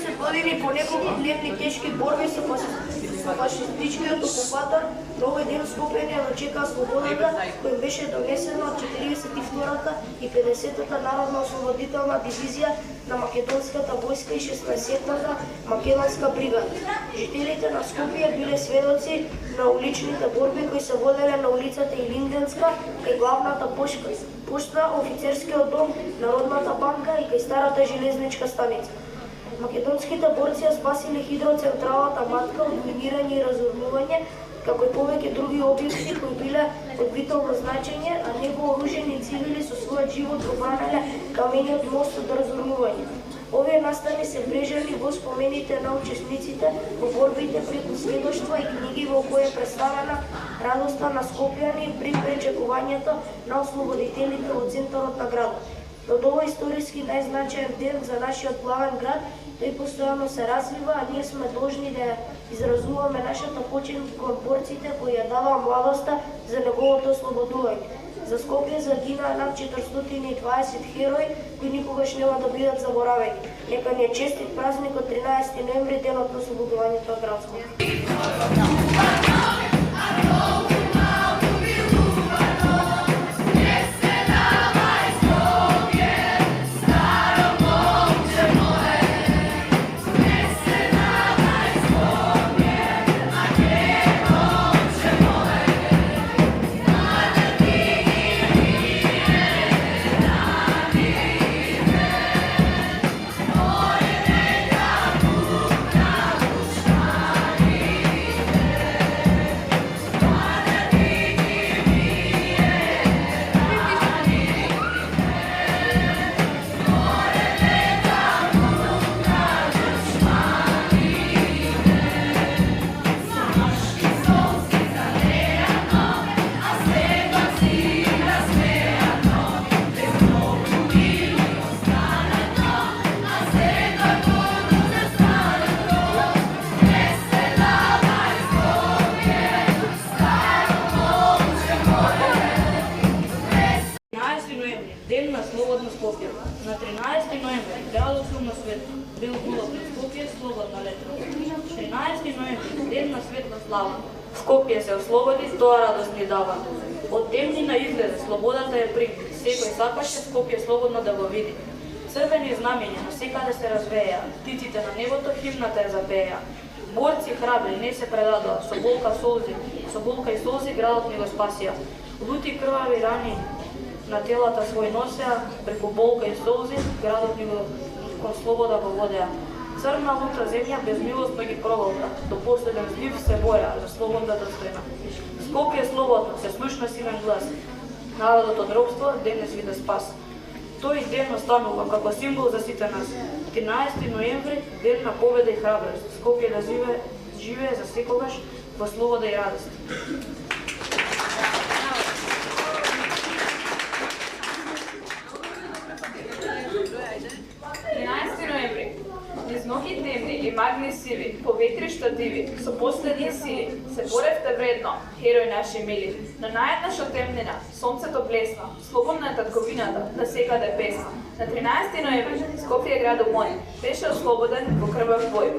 30 години по неколку дневни тешки борби со фашистичкиот окупатор, на овој ден Скопјани ја дочекаа слободата која беше донесена од 42-та и 50-та народна ослободителна дивизија на македонската војска и 16-та македонска бригада. Жителите на Скопје биле сведоци на уличните борби кои се воделе на улицата Илинденска, кај главната пошта, офицерскиот дом, Народната банка и кај старата железничка станица. Македонските борци ја спасиле хидроцентралата Матка од минирање и разорнување, како и повеќе други објекти кои биле од витално значење, а невооружени цивили со својот живот го бранеле камениот мост од разорнување. Овие настани се врежани во спомените на учесниците во борбите преку сведоштва и книги во кои е представена радоста на скопјани при пречекувањето на ослободителите во центарот на градот. Од ова историски најзначаен ден за нашиот главен град, тој постојано се развива, а ние сме должни да изразуваме нашата почит кон борците кои ја дава младоста за неговото ослободување. За Скопје загинаа над 420 херои кои никогаш нема да бидат заборавени. Нека ни е честит празник од 13 ноември, денот на ослободувањето од град Скопје. Ден на слободно Скопје. На 13 ноември градот на свет бил гулот на Скопје, слободна летва. 13 ноември, ден на светла слава. Скопје се ослободи, тоа радост ни дава. Од темнина излезе, слободата е при. Секој сакаше Скопје слободно да го види. Црвени знамења насекаде се развеја, птиците на небото химната ја запеја. Борци храбри не се предадоа, со болка и солзи градот ни го спасија. Лути крвави рани на телата свој носеа, преку болка и солзи, градот ни го кон слобода го водеа. Црна лута земја безмилостно ги проволка, до последен злив се бореа за слободната стојна. Скопје слободно, се слушна силен глас. Народот од робство денес виде спас. Тој ден останува како символ за сите нас. 13 ноември, ден на победа и храброст. Скопје да живее за секогаш во слобода и радост. Низ ноги дневни и магни сиви, по ветришта диви, со последни сили, се боревте вредно, херои наши мили. Но наеднаш од темнина, сонцето блесна, слободна е татковината, да секаде песна. На 13 ноември, Скопје градот мој, беше ослободен во крвав бој.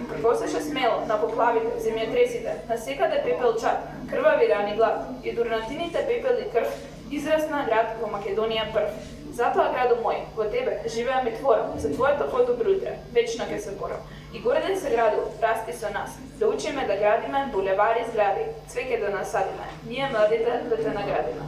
Прекосеше смело на поплавите, земјотресите, на секаде пепел чат, крвави рани глад, и дурнатините пепел и крв, израсна град во Македонија прв. Затоа, градо мој, во тебе живеам и творам, за твоето подобро утре, вечно ќе се борам. И горден се градо, расти со нас, да учиме да градиме булевари и згради, цвеќе да насадиме, ние младите да те наградиме.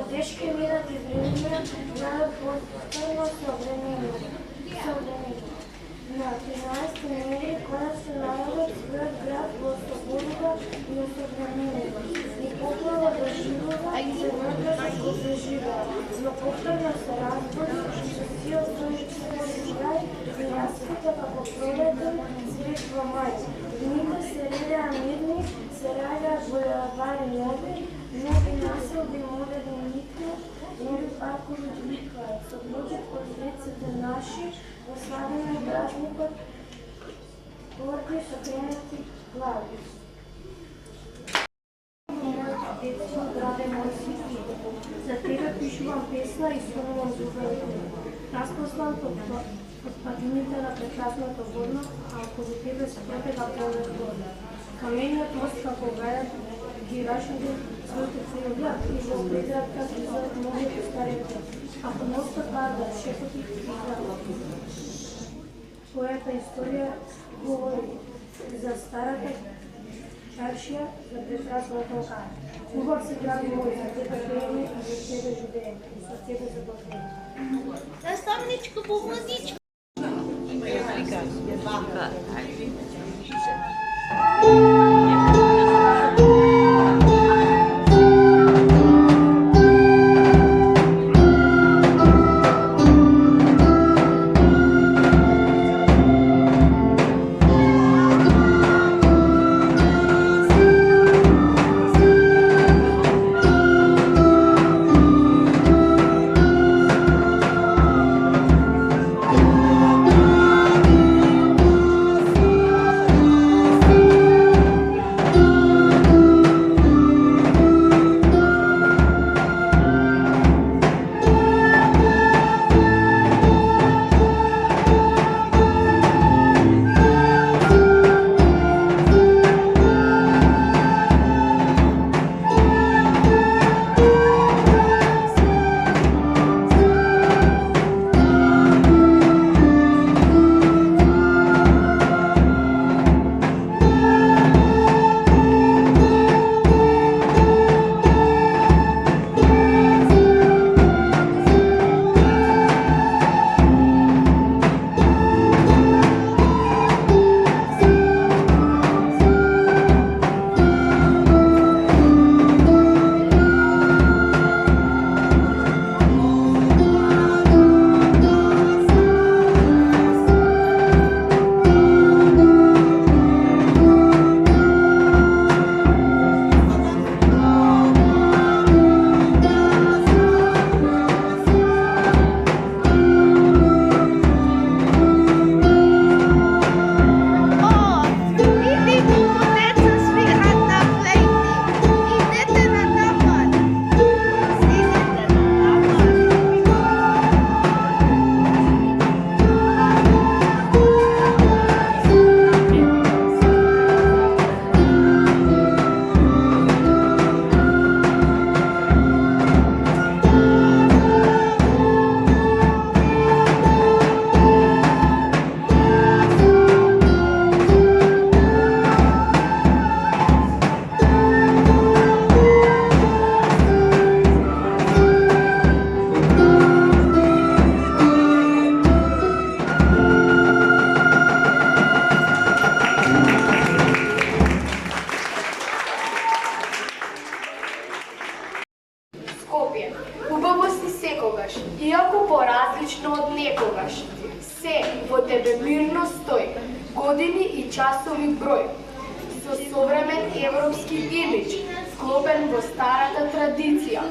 Младежки видат и време на повторно съвремение. На 13 ноември коnačno најавот својот град во слободата и осовременето и поплава да живува и се врта како преживеа, но повторно се разбуди со сил својот крај и раскрита како пролетен цвет во мај. Дните се редеа мирни, се раѓаат булевари нови, нови населби, модерни никне, нови паркови викаат, со блоки од деците наши, во славење празникот, борби со кренати глави. Детство граде мој син, за тебе пишувам песна и сонувам зубавите. Распознам под падините на прекрасното водно, а околу тебе се протега полет вода. Камениот мост како гајат гирашите своите цели и во приградка влизаат многите старите. Ако мостот пада, шепоти изгледат. Својата историја говори за старата чаршија, за прекрасното кај. Убав си гради мој, за тебе пееме и за тебе живееме, и за тебе забавлееме. Наставничко по водичка. иако поразлично од некогаш. Се во тебе мирно стои, години и часови број, со современ европски имидж, вклопен во старата традиција,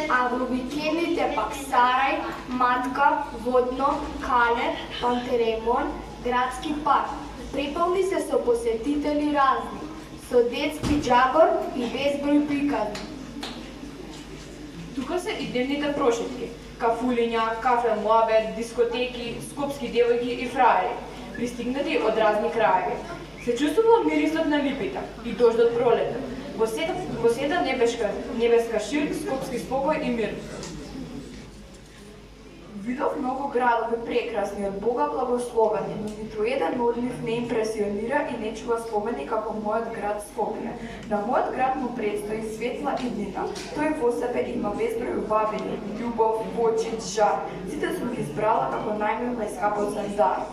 а во викендите пак Сарај, Матка, Водно, Кале, Пантереймон, градски парк. Преполни се со посетители разни, со детски џагор и безброј приказни. Тука се и дневните прошетки, кафулиња, кафе муабет, дискотеки, скопски девојки и фраери, пристигнати од разни краеви. Се чувствува мирисот на липита и дождот пролета. Во сета небеска шир, скопски спокој и мир. Видов многу градови прекрасни, од Бога благословени, но ниту еден од нив не импресионира и не чува спомени како мојот град Скопје. На мојот град му предстои светла иднина. Тој во себе има безброј убавини, љубов, почит, жар. Сите сум ги избрала како најмил најскапоцен дар.